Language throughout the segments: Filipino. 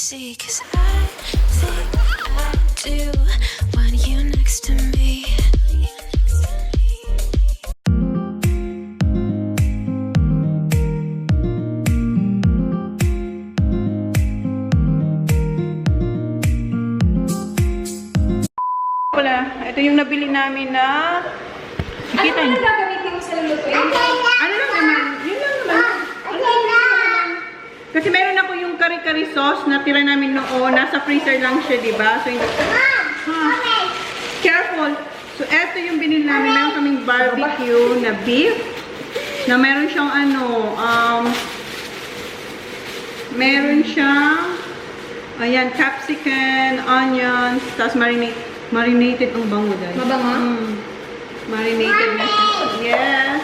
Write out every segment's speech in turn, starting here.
see, 'cause I think I do want you next to me. Wala, ito yung nabili namin na kita Ano gagamitin mo sa lulutuin? ano lang naman, yun lang naman. Kasi meron ako yung kari-kari sauce na tira namin noon. Nasa freezer lang siya, diba? So, careful. So, eto yung binili namin. Meron kaming barbecue na beef. Na meron siyang meron siyang ayan, capsicum, onions, tapos marinated ang bango dahil. Mabango? Marinated na siya. Yes.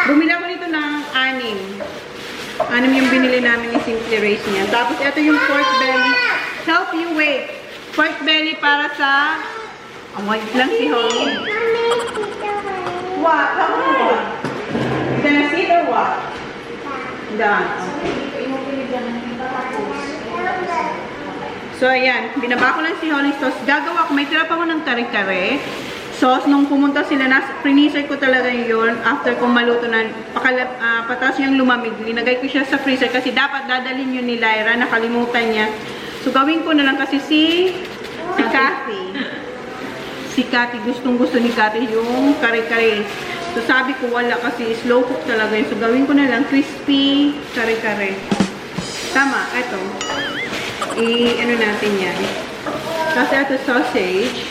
Bumili ako nito ng 6 yung binili namin ni Simply Race niya. Tapos, ito yung pork belly. Help you wait. Pork belly para sa... wait lang si Holly. What? How do you want? You gonna sit or what? Done. So, ayan. Binaba ko lang si Holly sauce. Gagawa ko. May tira pa ko ng kare-kare sauce. Nung pumunta sila, freezer ko talaga yun. After kong maluto na, patas yung lumamig. Linagay ko siya sa freezer kasi dapat dadalhin yun ni Lyra. Nakalimutan niya. So, gawin ko na lang kasi si Kathy. Si Kathy, gustong-gusto ni Kathy yung kare-kare. So, sabi ko wala kasi slow cook talaga yun. So, gawin ko na lang crispy kare-kare. Tama, eto. Ano natin yan. Kasi ito sausage.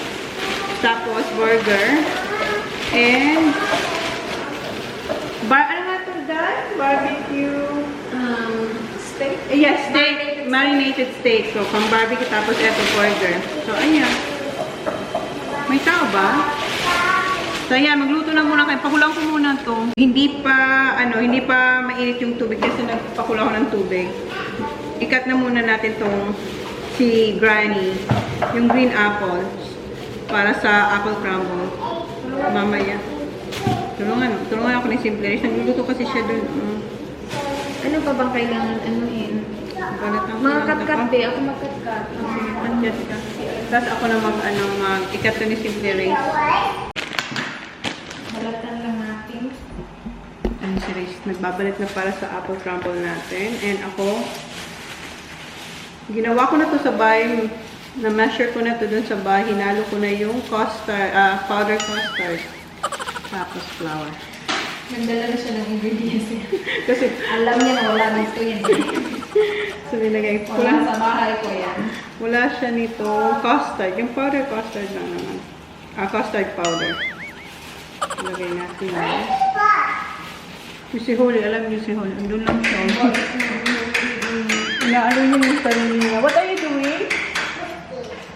Tapos, burger. And, ano nga ito, Dan? Barbecue. Steak? Yes, steak. Marinated steak. So, pang barbecue. Tapos, ito, burger. So, ayan. May tao ba? So, ayan. Magluto na muna kayo. Pakulang ko muna ito. Hindi pa mainit yung tubig kasi nagpakula ko ng tubig. Ikat na muna natin itong si Granny. Yung green apple. Para sa apple crumble. Mamaya. Tulungan ako ni Simple Race. Nagluluto kasi siya dun. Ano pa bang kailangan anuhin? Mga kat-kat ako mag-kat-kat. Sige, ka. Tapos ako na mag-ikat to ni Simple Race. Balatan lang natin. Si Race, nagbabalit na para sa apple crumble natin. And ako, ginawa ko na to sa bahay. Na-measure ko na to dun sa bahay. Hinalo ko na yung powder custard. Tapos flour. Nagdala na siya ng ingredients. Kasi, Alam niya na wala nito yan. so nilagay ko Wala sa bahay ko yan. wala siya nito custard. Yung powder custard lang naman. Custard powder. Ilagay natin yan. Yung si Holly, alam niyo si Holly. Andun lang siya. Inaano niyo yung sarili niya. What are you doing?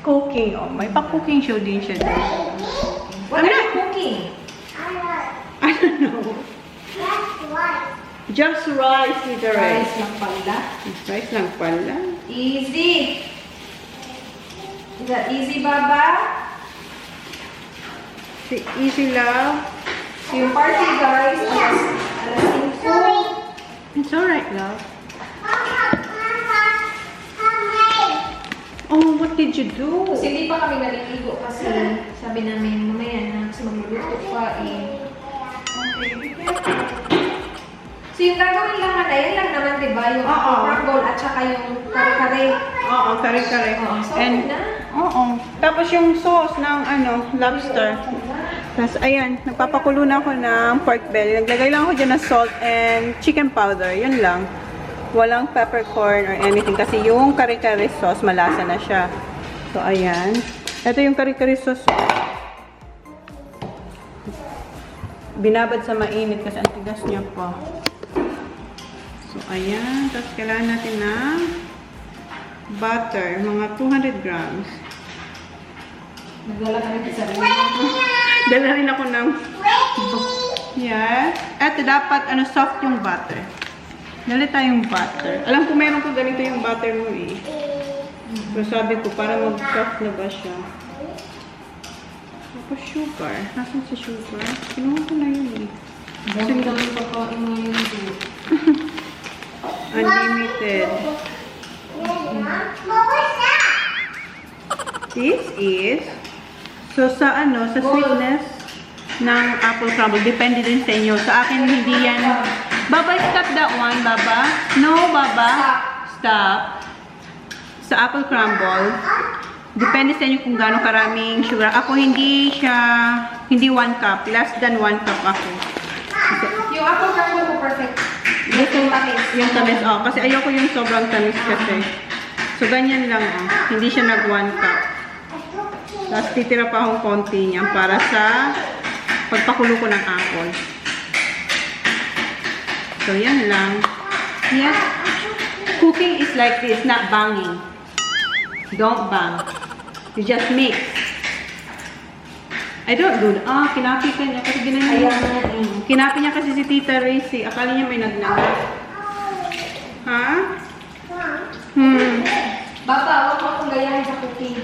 Cooking. Oh, may pa-cooking show din siya. What are you cooking? I don't know. Just rice with the rice. Rice lang pala. Rice lang pala. Easy. Is that easy, Baba? Si Easy Love. So yung party, guys, alas 5. It's alright, love. Oh, what did you do? Kasi hindi pa kami naliligo kasi sabi namin mamaya na kasi magluluto pa eh. So yung gagawin lang na yan lang naman, di ba? Yung crumble at saka yung kare-kare. Oo, kare-kare. So, And, na? oo. Tapos yung sauce ng lobster. Tapos, ayan, nagpapakulo na ako ng pork belly. Naglagay lang ako dyan ng salt and chicken powder. Yun lang. Walang peppercorn or anything. Kasi yung kare-kare sauce, malasa na siya. So, ayan. Ito yung kare-kare sauce. Binabad sa mainit kasi ang tigas niya pa. So, ayan. Tapos, kailangan natin ng butter. Mga 200 grams. Nagdala kami sa sarili. Dala rin ako ng... Yes. Ito, dapat soft yung butter. Dali tayong butter. Alam ko meron ko ganito yung butter mo eh. So sabi ko, para mag-soft na ba siya. Tapos sugar. Nasaan si sugar? Kinuha ko na yun eh. Dami kami pagkain mo yung Unlimited. This is, so sa sa sweetness ng apple crumble, depende din sa inyo. Sa akin, hindi yan. Baba, stop that one, Baba. No, Baba. Stop. Sa apple crumble, depende sa inyo kung gaano karaming sugar. Ako, hindi 1 cup. Less than 1 cup ako. Yung apple crumble ko perfect. Yung tamis. Yung tamis, kasi ayoko yung sobrang tamis kasi. So, ganyan lang, Hindi siya nag 1 cup. Tapos, titira pa akong konti niya para sa pagpakulo ko ng apple. So, yan lang. Yes. Cooking is like this, not banging. Don't bang. You just mix. I don't do that. Kinapi ka niya kasi ginanyan. Kinapi niya kasi si Tita Racy. Akala niya may nagnaga. Ha? Baba, huwag mo akong gayahin sa cooking.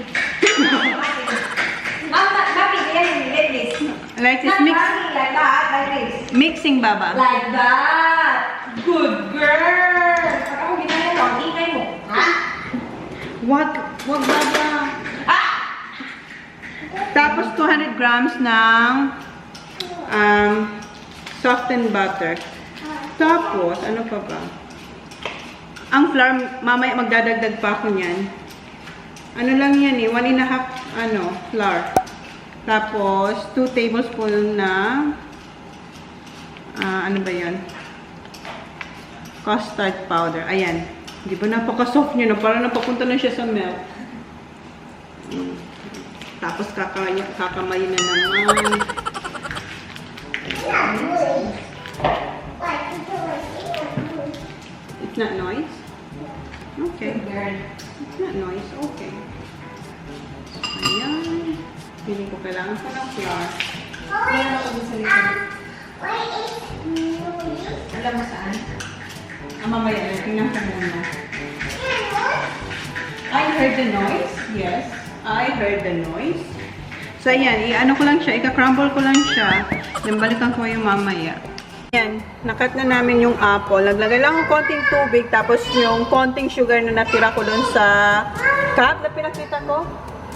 Bakit gayahin? Like this. Like this, Not mix. banging like that, like this. Mixing, Baba. Like that. Good girl. Pag ako ginaya mo, ang ingay mo. Ha? Wag, Baba. Tapos, 200 grams ng softened butter. Tapos, ano pa ba? Ang flour, mamaya magdadagdag pa ako niyan. Ano lang yan 1.5 flour. Tapos, 2 tablespoons na ano ba yan? Custard powder. Ayan. Di ba napaka-soft niya na? Parang napapunta na siya sa milk. Tapos, kakamayin na naman. It's not noise? Okay. It's not noise. Okay. Ayan. Piling ko kailangan ko ng flour. Meron ako dun sa likod. Alam mo saan? Mamaya, tingnan ko muna. I heard the noise. Yes. I heard the noise. So, ayan. I-ano ko lang siya. Ika-crumble ko lang siya. Then, balikan ko yung mamaya. Ayan. Nakat na namin yung apple. Naglagay lang ng konting tubig. Tapos, yung konting sugar na natira ko dun sa cup na pinakita ko.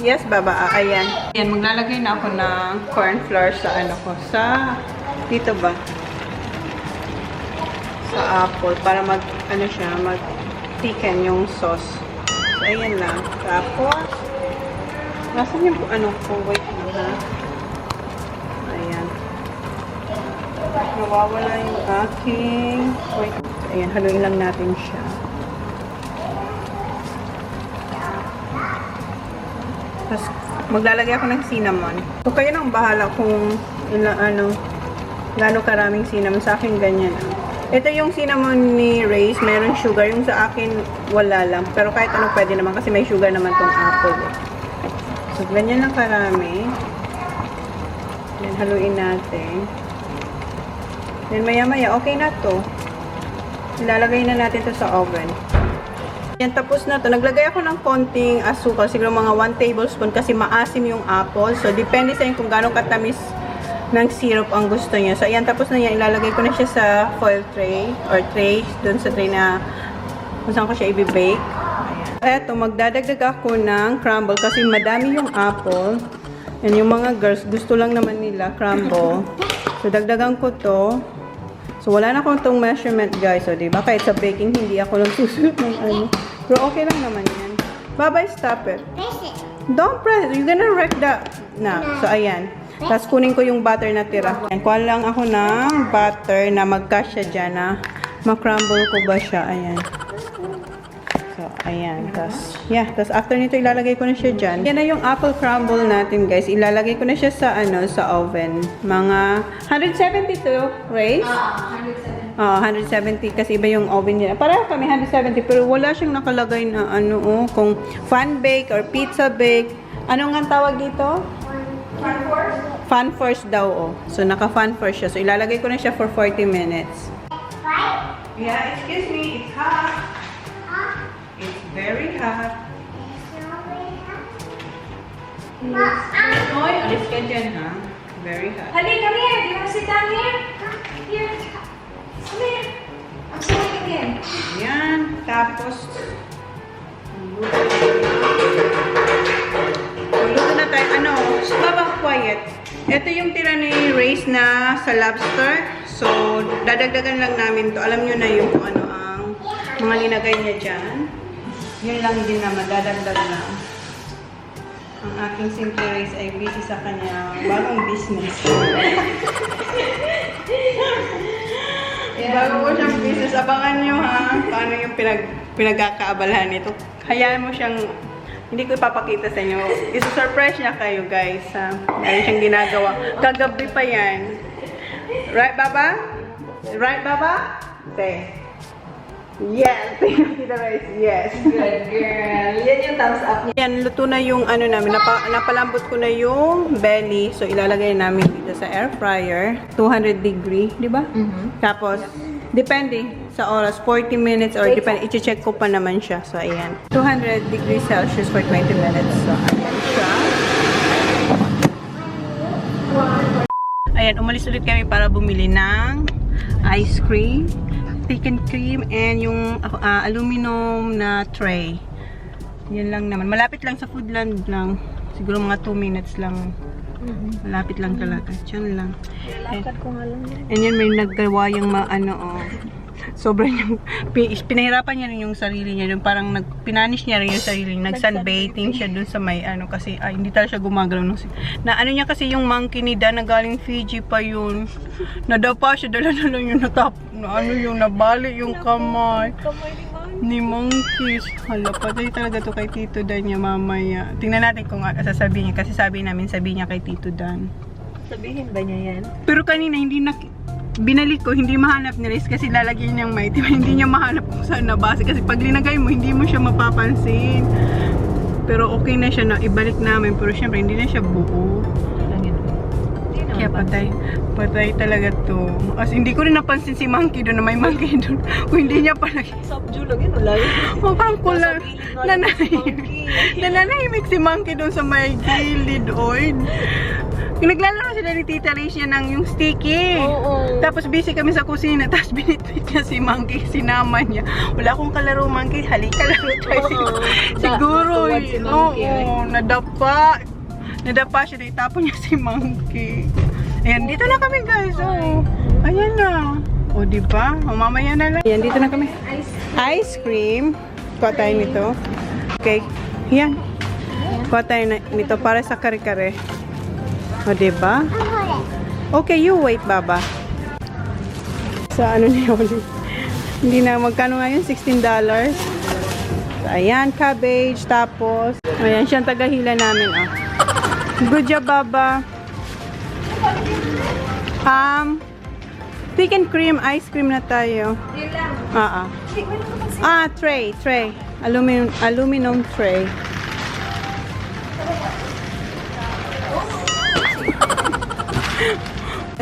Yes, Baba. Ayan. Ayan. Maglalagay na ako ng corn flour sa sa dito ba? Sa apple. Para mag-thicken yung sauce. So, ayan lang. Tapos, nasan yung wait mo ha? Ayan. Nawawala yung aking, wait. Ayan, haluin lang natin siya. Tapos, maglalagay ako ng cinnamon. So, kayo nang bahala kung gaano karaming cinnamon. Sa akin, ganyan. Ito yung cinnamon ni Ray's, meron sugar. Yung sa akin, wala lang. Pero kahit ano pwede naman kasi may sugar naman tong apple. So, ganyan lang karami. Then, haluin natin. Then, maya-maya, okay na to. Ilalagay na natin to sa oven. Yan, tapos na to. Naglagay ako ng konting asukal. Siguro mga 1 tablespoon kasi maasim yung apple. So, depende sa inyo kung gano'ng katamis ng syrup ang gusto niya. So, ayan, tapos na yan. Ilalagay ko na siya sa foil tray or tray. Doon sa tray na kung saan ko siya i-bake. Eto, magdadagdag ako ng crumble kasi madami yung apple. And yung mga girls, gusto lang naman nila crumble. So, dagdagan ko to. So, wala na akong itong measurement, guys. So, diba? Kahit sa baking, hindi ako lang susunod ng ano. Pero okay lang naman yan. Bye-bye, stop it. Press it. Don't press it. You're gonna wreck that. Na. So, ayan. Tapos, kunin ko yung butter na tira. Ayan, kuha lang ako ng butter na magkasya dyan na makrumble ko ba siya. Ayan. So, ayan. Tapos, yeah. Tapos, after nito, ilalagay ko na siya dyan. Yan na yung apple crumble natin, guys. Ilalagay ko na siya sa, sa oven. Mga 172, Race? 170 kasi iba yung oven nila. Pareho kami 170 pero wala siyang nakalagay na kung fan bake or pizza bake. Ano nga tawag dito? Fan force? Fan force daw, So, naka-fan force siya. So, ilalagay ko na siya for 40 minutes. Yeah, excuse me. It's hot. It's very hot. Oy, alis ka dyan, ha? Very hot. Honey, come here. Do you want to sit down here? Here. Come here. I'm sitting again. Yan. Tapos, Luto na tayo. Ano? Babang quiet. Ito yung tira ni Race na sa lobster. So, dadagdagan lang namin to. Alam nyo na yung kung ano ang mga linagay niya dyan. Yun lang din naman. Dadagdag lang. Ang aking simple Race ay busy sa kanya bagong business. Bago ko siyang business, abangan nyo ha. Paano yung pinagkakaabalahan nito. Hayaan mo siyang, hindi ko ipapakita sa inyo. Isa-surprise niya kayo guys. Ha? Meron siyang ginagawa. Kagabi pa yan. Right, Baba? Right, Baba? Say. Yes! Tita Rice, yes. Good girl. Yan yung thumbs up niya. Yan, luto na yung ano namin. Napalambot ko na yung belly. So, ilalagay namin dito sa air fryer. 200 degree, di ba? Tapos, depende sa oras, 40 minutes or depende. I-check ko pa naman siya. So, ayan. 200 degrees Celsius for 20 minutes. So, ayan siya. Ayan, umalis ulit kami para bumili ng ice cream, thicken cream, and yung aluminum na tray. Yan lang naman. Malapit lang sa Foodland lang. Siguro mga 2 minutes lang. Malapit lang talaga. Diyan lang. Lalakad ko nga lang yan. And yan, may naggawa yung sobrang yung, pinahirapan niya rin yung sarili niya. Yung parang pinanish niya rin yung sarili niya. Nag-sunbathing siya dun sa may kasi hindi talaga siya gumagalaw. Na ano niya kasi yung monkey ni Dan na galing Fiji pa yun. Nadapa siya, dala-dala yung nabali yung kamay. Ni monkeys. Hala, patay talaga to kay Tito Dan niya mamaya. Tingnan natin kung sasabihin niya. Kasi sabi niya kay Tito Dan. Sabihin ba niya yan? Pero kanina hindi binalik ko, hindi mahanap ni Riz kasi lalagyan niyang may itim. Hindi niya mahanap kung saan nabase. Kasi pag linagay mo, hindi mo siya mapapansin. Pero okay na siya na ibalik namin. Pero syempre, hindi na siya buo. Kaya patay talaga to. As hindi ko rin napansin si monkey doon na may monkey doon. Kung hindi niya palagi. Subdue lang yun, wala yun. Mukhang kulang. Nananahimik si monkey doon sa may gilid. Oy. Naglalaro sila ni Tita Riz niya ng yung sticky. Tapos busy kami sa kusina. Tapos binitbit niya si monkey, sinama niya. Wala akong kalaro monkey. Halika laro tayo. Siguro. Nadapa. Nadapa siya. Itapon niya si monkey. Ayan, dito na kami guys. Ayan na. O, diba? Mamaya na lang. Ayan, dito na kami. Ice cream. Kuha tayo nito. Okay. Ayan. Kuha tayo nito para sa kare-kare. O, diba? Okay, you wait, Baba. Sa ano ni Oli? Hindi na, magkano nga yun? $16. So, ayan, cabbage. Tapos, ayan, siyang tagahila namin, Good job, Baba. Thick and cream, ice cream na tayo. Yun lang. Tray. Aluminum tray.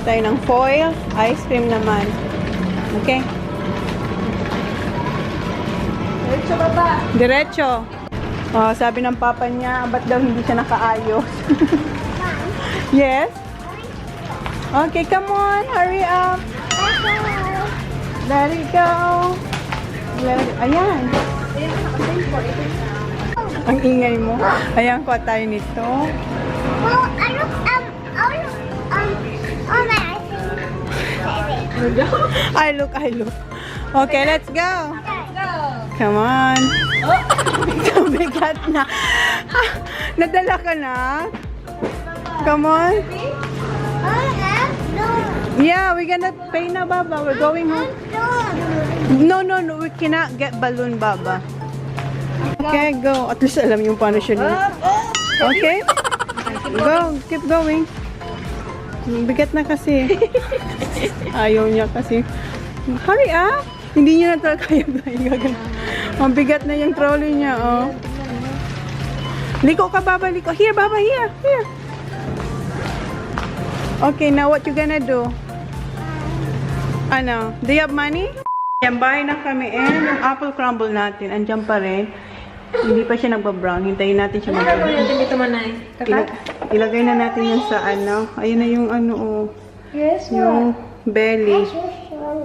Tayo ng foil, ice cream naman. Okay? Diretso baba. Diretso. Sabi ng papa niya, ba't daw hindi siya nakaayos? Yes? Okay, come on, hurry up. Let it go. Ayan. Ang ingay mo. Ayan, kuha tayo nito. Well, I look. I look. Okay, let's go. Go. Come on. Bigat na. Nadala ka na? Come on. Yeah, we're gonna pay na, Baba. We're going home. No. We cannot get balloon, Baba. Okay, go. At least alam yung paano siya. Okay? Go. Keep going. Bigat na kasi. Ayaw niya kasi. Hurry up. Hindi niya na talaga kaya gagawin. Mabigat na yung trolley niya, Liko ka, Baba. Liko. Here, Baba. Here. Okay, now what you gonna do? Ano? Do you have money? Yan, bahay na kami. And yung apple crumble natin, andyan pa rin. Hindi pa siya nagbabrown. Hintayin natin siya Ano gagawin natin dito, Manay? Ilagay na natin yan sa Ayun na yung Yes, yung belly.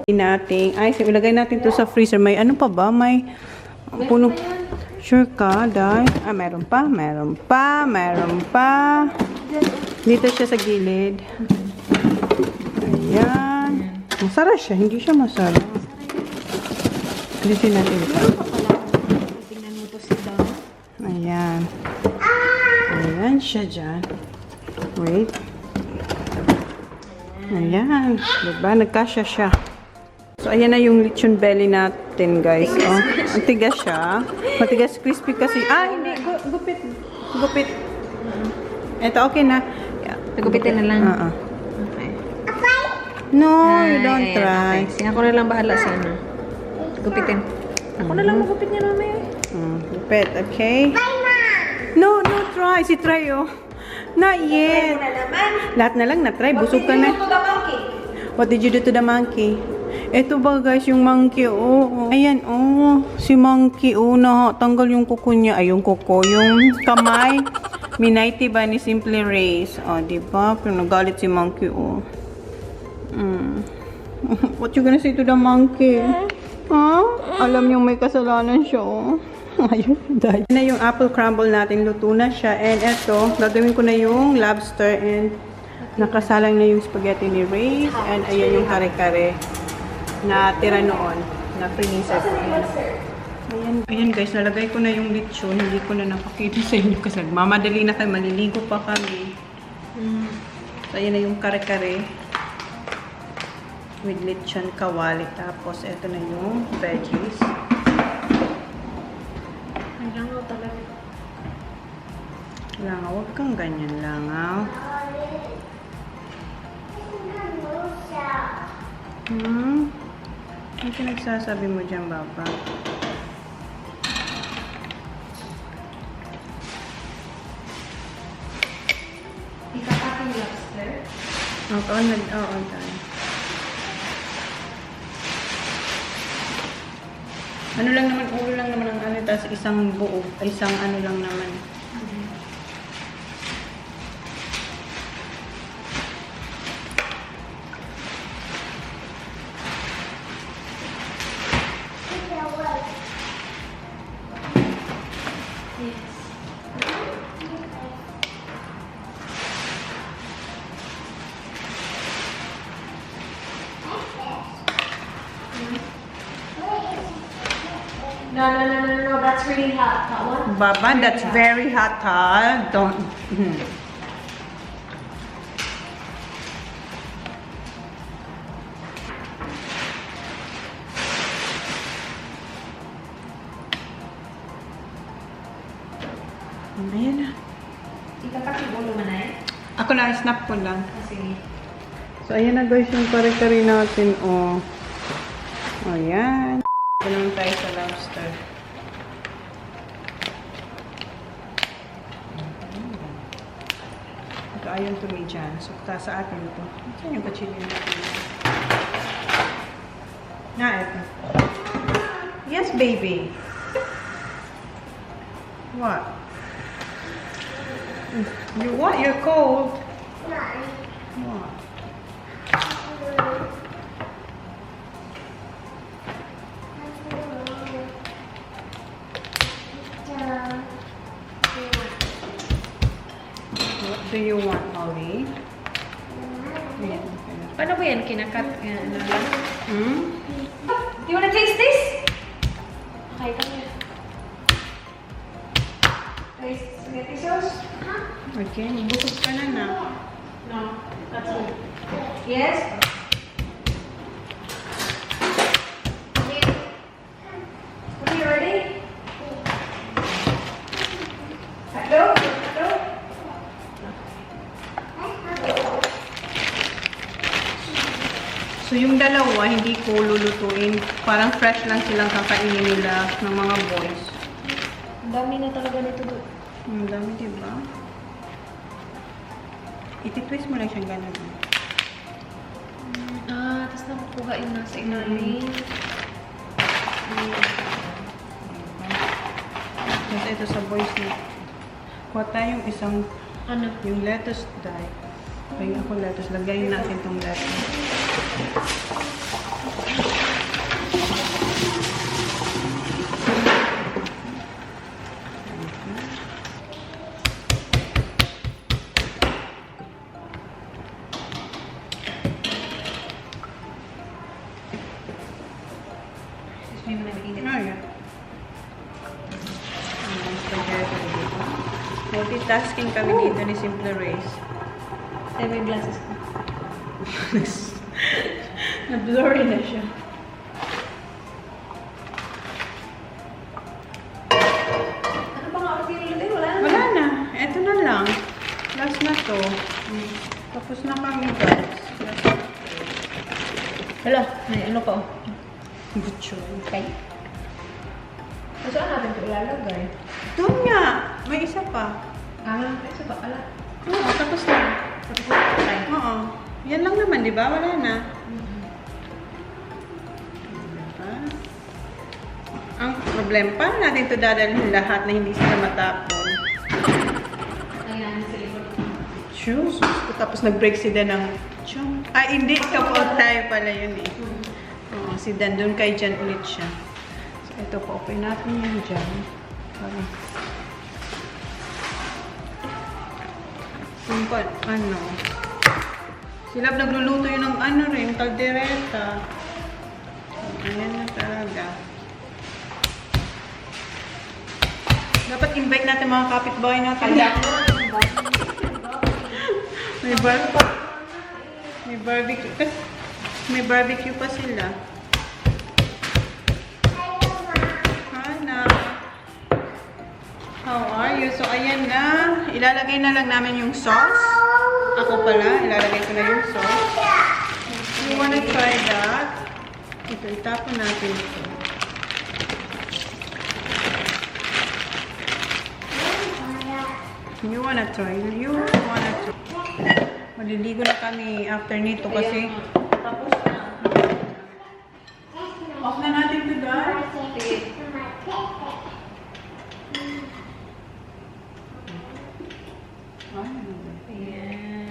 Ilagay natin to sa freezer. May ano pa ba? May puno. Sure ka, Day? Ah, meron pa, meron pa, meron pa. Dito siya sa gilid. Ayan. Masarap siya, hindi siya masarap. Alisin natin ito. Tingnan mo to si Dom. Ayan. Ayan siya dyan. Wait. Ayan. Diba? Nagkasya siya. So, ayan na yung lechon belly natin, guys. Oh, ang tigas siya. Matigas crispy kasi. Ah, hindi. Gupit. Gupit. Ito, okay na. Nagupitin na lang. Okay. No, you don't try. Okay. Ako na lang bahala sa ano. Gupitin. Ako na lang magupit niya mamaya. Gupit, okay? No, try. Si try, oh. Not yet. Lahat na lang na-try. Busog ka na. What did you do to the monkey? Ito ba, guys, yung monkey, oh. Ayan, oh. Si monkey, oh, tanggal yung kuko niya. Ay, yung kuko. Yung kamay. Minayti ba ni Simply Race? Oh, diba? Pero nagalit si monkey, oh. What you gonna say to the monkey? Huh? Alam niyong may kasalanan siya, oh. Ayun, dahil. Na yung apple crumble natin, luto na siya. And eto, gagawin ko na yung lobster and nakasalang na yung spaghetti ni Ray. And ayan yung kare-kare na tira noon, na prinisa ko. Ayan guys, nalagay ko na yung lechon. Hindi ko na napakita sa inyo kasi mamadali na kayo, maliligo pa kami. So ayan na yung kare-kare with lechon kawali. Tapos eto na yung veggies. Ang langaw talaga. Langaw, huwag kang ganyan, langaw. Ano pinagsasabi mo dyan, Baba? Ikakat yung lobster. Oo, tayo. Ano lang naman, ulo lang naman ang ano, tapos isang buo, isang ano lang naman. No, that's really hot. That one? Baba, that's very hot, ha? Don't. Ayan na. Ikakat yung ulo mo na eh. Ako na, snap ko lang. Kasi, So, ayan na guys yung kare-kare natin, oh. Ayan. Ito naman tayo sa lobster. Ito, ayun to me dyan. So, sa atin ito. Saan yung kachili natin? Ito. Yes, baby. What? You what? You're cold. What? What do you want, Ollie? Ayan. paano ba yan? Kinakat? Ano lang? Do you wanna taste this? Okay, come here. Taste spaghetti sauce? Okay, busog ka na na. No, that's good. Yes? Okay, you ready? Hello? Hello? So, yung dalawa, hindi ko lulutuin. Parang fresh lang silang kakainin nila ng mga boys. Ang dami na talaga nito doon. Ang dami, diba? Iti-twist mo lang siyang gano'n. Tapos nakukuha yung nasa ilalim. Tapos ito sa boys na. Kuha tayong isang, Ano? yung lettuce dye. Kaya ako lettuce. Lagayin natin itong lettuce. mainit. Oh, yeah. Spaghetti dito. Multitasking kami dito ni Simple Race. Ay, may glasses ko. Na-blurry na siya. Ano ba nga ako tinulagay? Wala na. Wala na. Eto na lang. Last na to. Tapos na kami, guys. Hala, may ano pa? Butcho. Okay. So, saan natin ito ilalagay? Doon nga. May isa pa. Isa pa pala. Oo, tapos na. Tapos na try. Oo. Yan lang naman, di ba? Wala na. Diba? Ang problema, paano natin ito dadalhin lahat na hindi sila matapon? Ayan, sa likod. Shoes. Tapos nag-break si Dan ng chum. Ay, hindi. Kapag tayo pala yun eh. Oo, si Dan. Doon kay Jan ulit siya. So, ito po. Open natin yung Jan. Simple. Ano? Sila nagluluto yun ng ano rin. Kaldereta. Ayan na talaga. Dapat invite natin mga kapitbahay natin. May barbecue. May barbecue pa sila. Hana. How are you? So, ayan na. Ilalagay na lang namin yung sauce. Ako pala. Ilalagay ko na yung sauce. You wanna try that? Ito, itapon natin ito. You wanna try? Maliligo na kami after nito kasi Tapos na. off na natin ito, guys. Sige. Ayan.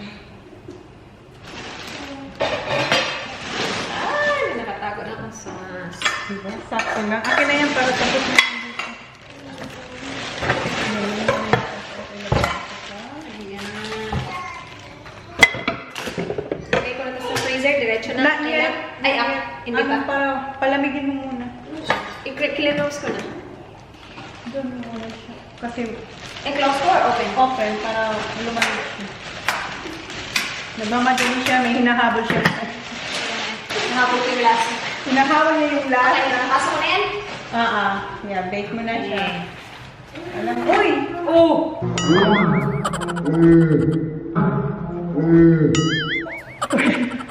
Ay, may nakatago na akong sauce. Diba? Sakto lang. Akin na yan para tapos na yan dito. Ayan. Lagay ko na ito sa freezer. Diretso na. Not yet. Ay, hindi Ano, pa. palamigin mo muna. I-clear nose ko na. Doon mo muna siya. Kasi I-close ko or open? open para lumamig siya. Nagmamadali siya, may hinahabol siya. Nahapot ko yung last. Hinahabol niya yung last. Okay, pasok ko na yan? Yeah, bake mo na siya. Alam, uy! Oh!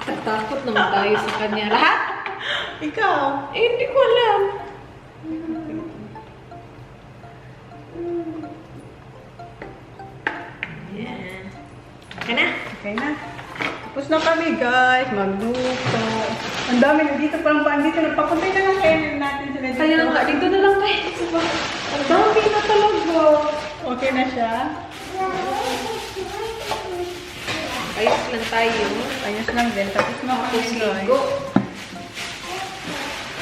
Tatakot naman tayo sa kanya. Lahat? Ikaw? Eh, hindi ko alam. Yan. Okay na? Okay na. Tapos na kami, guys. Magluto. Ang dami na dito. Parang pa dito. Nagpapuntay na lang kayo natin sila dito. Kaya nga, dito na lang tayo. Ang dami na talaga. Okay na siya? Ayos lang tayo. Ayos lang din. Tapos na kami, Tapos guys. ligo.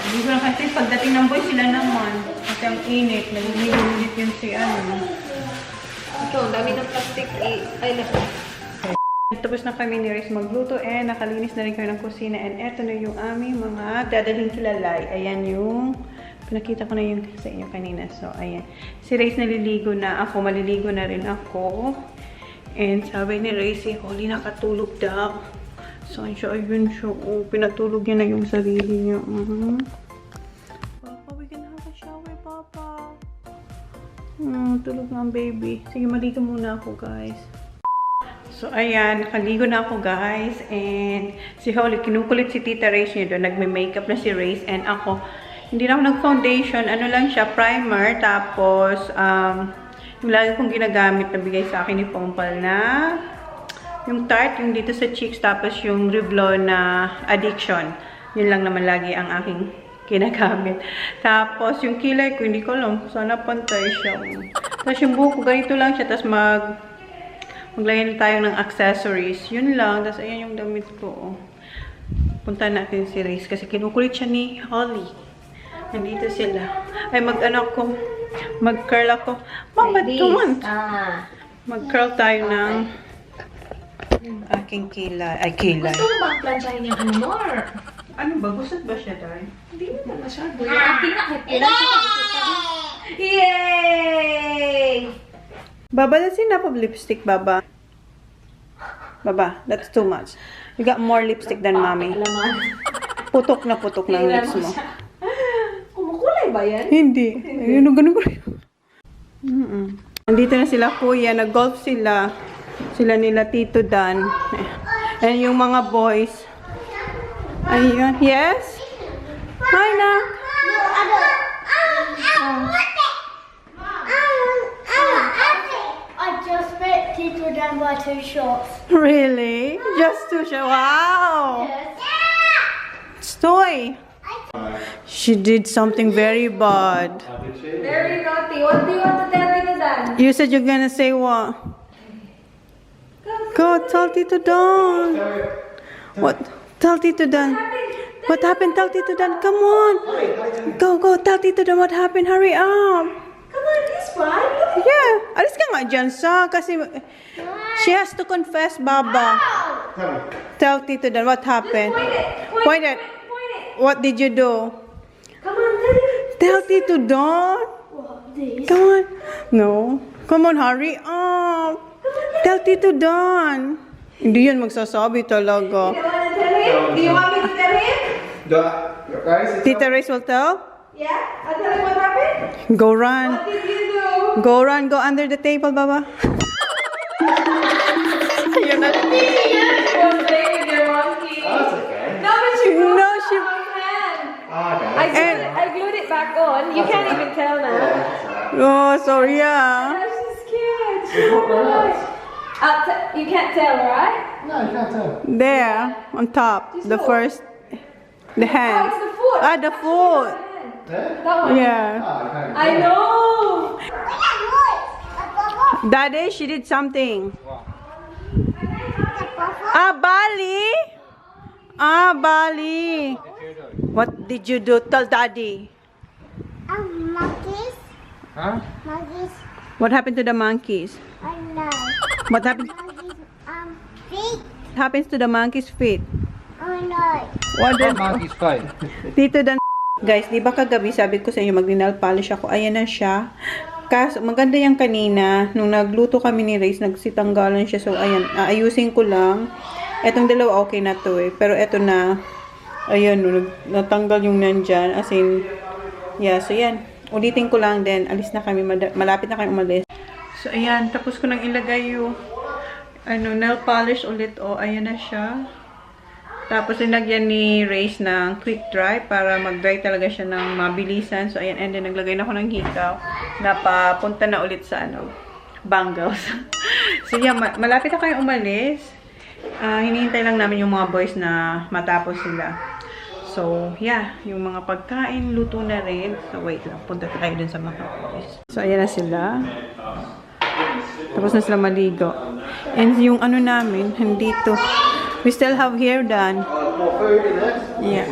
Hindi ko lang kasi pagdating ng boy, sila naman. Kasi ang init. Naliligo-lilit yun si ano. Ito, ang dami ng plastic. Ay, lahat. Tapos na kami ni Riz magluto and nakalinis na rin kami ng kusina and eto na yung aming mga dadalhin kilalay. Ayan yung, pinakita ko na yung sa inyo kanina. So, ayan. Si Riz naliligo na ako, maliligo na rin ako. And sabi ni Riz, si Holly nakatulog daw. Saan siya? Ayun siya. Oh, pinatulog niya na yung sarili niya. Papa, we can have a shower, Papa. Tulog na ang baby. Sige, maligo muna ako, guys. So, ayan, nakaligo na ako, guys. And si Holly, kinukulit si Tita Rayce niya doon. Nagme-makeup na si Rayce. And ako, hindi na ako nag-foundation. Ano lang siya, primer. Tapos, yung lagi kong ginagamit na bigay sa akin ni Pompal na yung Tarte, yung dito sa cheeks. Tapos, yung Revlon na Addiction. Yun lang naman lagi ang aking ginagamit. Tapos, yung kilay ko, hindi ko alam. Sana pantay siya. Tapos, yung buhok ko, ganito lang siya. Tapos, maglagay na tayo ng accessories. Yun lang. Tapos, ayan yung damit ko. Punta natin si Riz. Kasi kinukulit siya ni Holly. Nandito sila. Ay, mag-curl ako. Mama, don't! Mag-curl tayo ng aking kilay. Ay, kilay. Gusto mo ba ang plansyahin niyang ano more? Ano ba? Gusot ba siya, Day? Hindi naman masyado. Ang pinaka-kailan siya. Yay! Baba, that's enough of lipstick, Baba. Baba, that's too much. You got more lipstick than mommy. Putok na ng lips mo. Kumukulay ba yan? Hindi. Ayun, ganun ko. Andito na sila kuya, nag-golf sila. Sila nila Tito Dan. And yung mga boys. Ayun. Yes? Hi, Nak. I just met Tito Dan by 2 shots. Really? Just to show. Wow. Stoy. She did something very bad. Very naughty. What do you want to tell Tito Dan? You said you're gonna say what? Go, tell Tito Dan. What? Tell Tito Dan. What happened? Tell Tito Dan. Come on. Go, tell Tito Dan what happened. Hurry up. Come on, this one. Yeah. Alis ka nga dyan sa, kasi she has to confess, Baba. Tell Tito Dan what happened. Point it. What did you do? Come on, tell him. Tell Tito Dan. Come on. No. Come on, hurry up. Tell Tito Dan. Hindi yan magsasabi talaga. Do you want to tell him? Do you want me to tell him? Tita Race will tell? Yeah? I'll tell him what happened? Go run. What did you do? Go run. Go under the table, Baba. Ayun na. Was playing with your monkey. Oh, that's okay. No, but she broke No, out she- my hand. Oh, okay. I glued it back on. You can't even tell now. Oh, sorry, yeah. I'm so scared. Oh my gosh. You can't tell, right? No, you can't tell. There, on top. The first. The Oh, hand. it's the foot. Ah, the foot. There? That one. Yeah. Oh, okay. I know. Daddy, she did something. Ah, Bali. Ah, Bali. What did you do? Tell Daddy. Monkeys. Huh? Monkeys. What happened to the monkeys? I know. What happened? Monkeys. Feet. Happens to the monkey's feet? I know. What did, Monkey's face. Tito Dan. Guys, di ba kagabi sabi ko sa inyo mag-nail polish ako? Ayan na siya. Kaso, maganda yung kanina. Nung nagluto kami ni Race, nagsitanggalan siya. So, ayan. Ayusin ko lang. Etong dalawa okay na to eh. Pero eto na. Ayan, natanggal yung nandyan. As in, yeah. So, yan. Ulitin ko lang din. Alis na kami. Malapit na kami umalis. So, ayan. Tapos ko nang ilagay yung nail polish ulit. O, ayan na siya. Tapos, nilagyan ni Race ng quick dry para mag-dry talaga siya ng mabilisan. So, ayan. And then, naglagay na ako ng hikaw. Napapunta na ulit sa, bangles. So, yeah. Malapit na kayo umalis. Hinihintay lang namin yung mga boys na matapos sila. So, yeah. Yung mga pagkain, luto na rin. So, wait lang. Punta tayo dun sa mga boys. So, ayan na sila. Tapos na sila maligo. And yung namin, nandito. We still have here done. Yeah.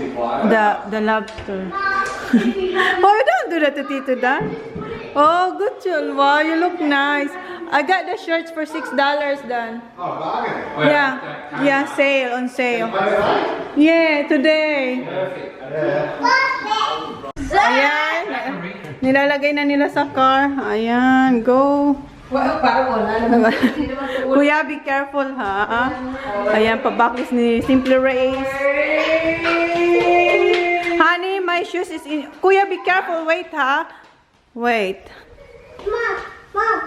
The lobster. Oh, you don't do that to Tito Dan. Oh, good job. Wow, you look nice. I got the shirts for $6 Dan. Oh, bargain. Yeah. Yeah, sale, on sale. Yeah, today. Ayan. Nilalagay na nila sa car. Ayan, go. Well, parang wala naman. Kuya, be careful ha. Ayan, pabakis ni Simple Race. Honey, my shoes is in. Kuya, be careful. Wait ha. Wait. Mom.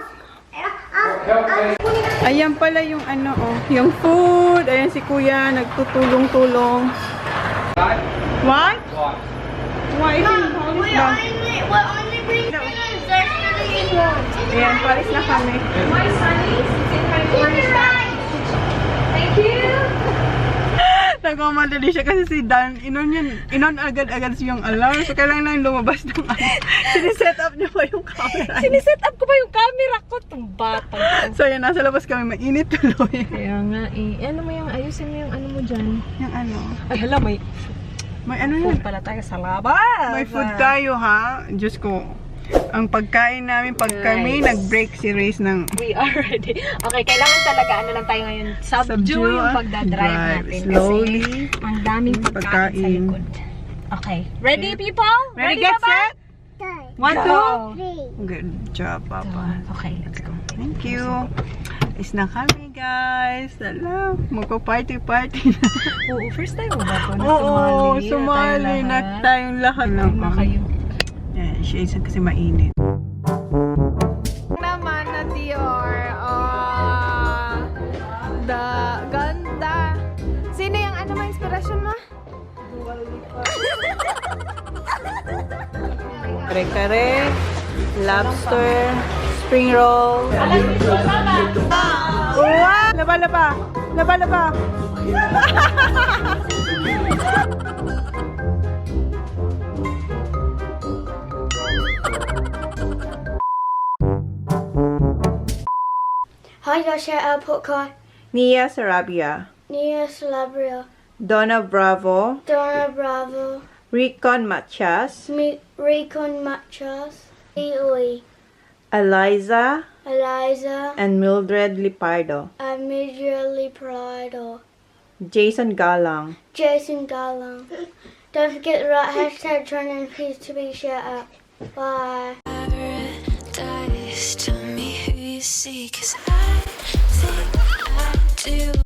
Ayan pala yung yung food. Ayan si Kuya, nagtutulong-tulong. What? Why? We're only bringing those. There's really one. Ayan, palis na kami. My sunnies, it's in my orange bag. Thank you. Nagmamadali siya kasi si Dan, inon agad-agad siyang alarm. So, kailangan lang lumabas ng siniset up niya pa yung camera. Siniset up ko pa yung camera ko. Itong batang ko. So, ayan, nasa labas kami. Mainit tuloy. Kaya nga eh. Ano mo yung, ayusin mo yung ano mo dyan. Yung Ay, hala, may yan. food pala tayo sa labas. May food tayo, ha? Diyos ko. Ang pagkain namin, pag kami, nag-break si Race ng We are ready. Okay, kailangan talaga, lang tayo ngayon. Subdue yung pagdadrive natin. Slowly. Kasi ang daming pagkain sa likod. Okay. Ready, people? Ready, get Papa? set? 1, 2. Go. Good job, Papa. Okay, let's go. Thank you. Is na kami, guys. Alam, magpa-party-party na. Oo, first time mo ba ito? Oo, sumali na tayong lahat. Ano kayo? Yan, siya isa kasi mainit. Naman na Dior. Ganda. Sino yung ano mo inspirasyon mo? Kare-kare, lobster, spring roll. Wow! Laba-laba! Laba-laba! Hi, guys, shout out Podcast. Nia Sarabia, Nia Salabria. Donna Bravo, Donna Bravo. Recon Machas, Recon Machas. Ely. Eliza, Eliza. and Mildred Lipardo. Immediately Prado. Jason Galang. Jason Garland. Don't forget the right hashtag ChonaAndMyKids to be shout out. Bye. Paradise, tell me who you see, 'cause I think I do.